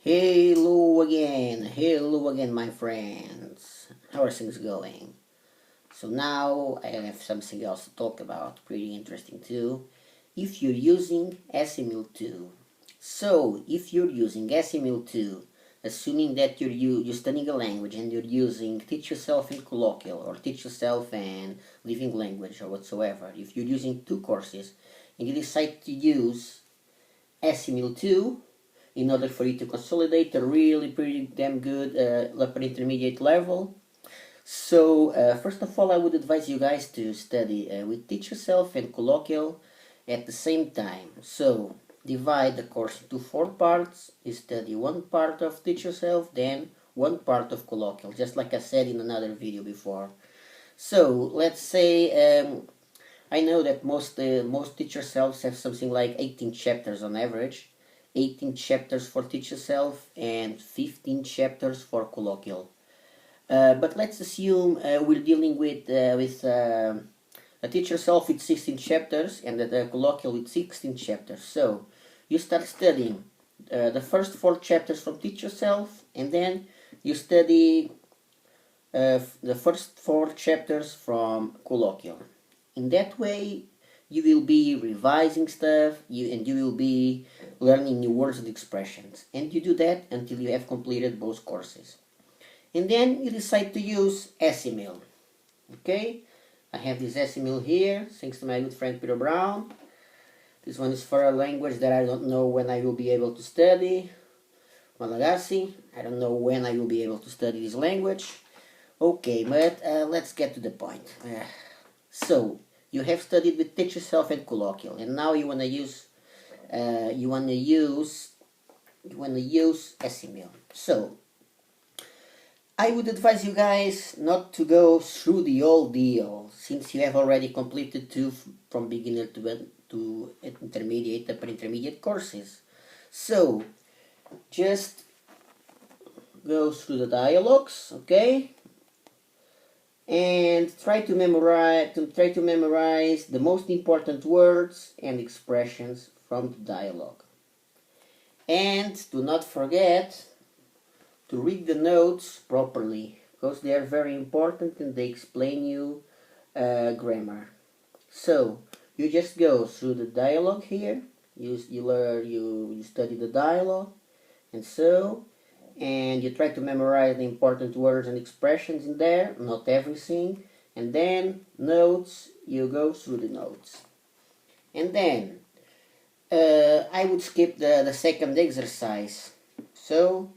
Hello again, my friends. How are things going? So now I have something else to talk about, pretty interesting too. If you're using Assimil 2. So, if you're using Assimil 2, assuming that you're studying a language and you're using Teach Yourself in Colloquial or Teach Yourself in Living Language or whatsoever, if you're using two courses and you decide to use Assimil 2, in order for you to consolidate a really pretty damn good upper intermediate level. So first of all, I would advise you guys to study with Teach Yourself and Colloquial at the same time. So divide the course into 4 parts. You study one part of Teach Yourself, then one part of Colloquial, just like I said in another video before. So let's say I know that most Teach Yourselves have something like 18 chapters on average. 18 chapters for Teach Yourself and 15 chapters for Colloquial. But let's assume we're dealing with a Teach Yourself with 16 chapters and a Colloquial with 16 chapters. So you start studying the first 4 chapters from Teach Yourself, and then you study the first 4 chapters from Colloquial. In that way, you will be revising stuff, and you will be learning new words and expressions. And you do that until you have completed both courses. And then you decide to use Assimil. Okay? I have this Assimil here, thanks to my good friend Peter Brown. This one is for a language that I don't know when I will be able to study. Malagasy. I don't know when I will be able to study this language. Okay, but let's get to the point. So, you have studied with Teach Yourself and Colloquial, and now you wanna use Assimil. So, I would advise you guys not to go through the whole deal, since you have already completed 2 from beginner to intermediate, upper intermediate courses. So, just go through the dialogues, okay? And try to memorize the most important words and expressions from the dialogue. And do not forget to read the notes properly, because they are very important and they explain you grammar. So you just go through the dialogue here. You study the dialogue, and you try to memorize the important words and expressions in there, not everything. And then notes, you go through the notes. And then I would skip the second exercise. So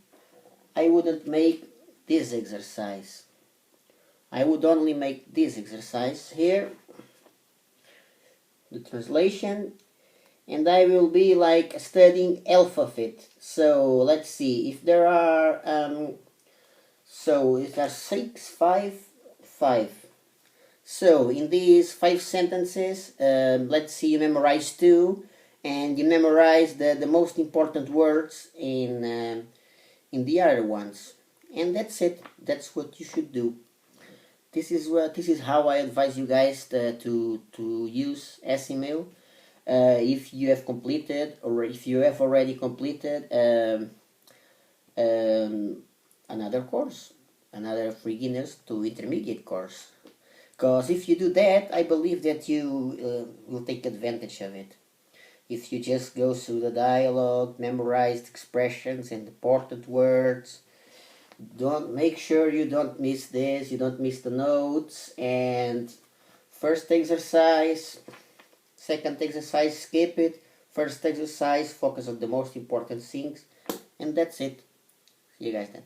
I wouldn't make this exercise. I would only make this exercise here, the translation, and I will be like studying alphabet. So let's see if there are if there are 6, 5, 5. So in these 5 sentences, let's see, you memorize 2, and you memorize the most important words in the other ones, and that's it. That's what you should do. This is how I advise you guys to use Assimil. If you have completed, or if you have already completed another course, another beginners to intermediate course. Because if you do that, I believe that you will take advantage of it. If you just go through the dialogue, memorize expressions and important words, make sure you don't miss this, you don't miss the notes, and first exercise, second exercise, skip it. First exercise, focus on the most important things, and that's it. See you guys then.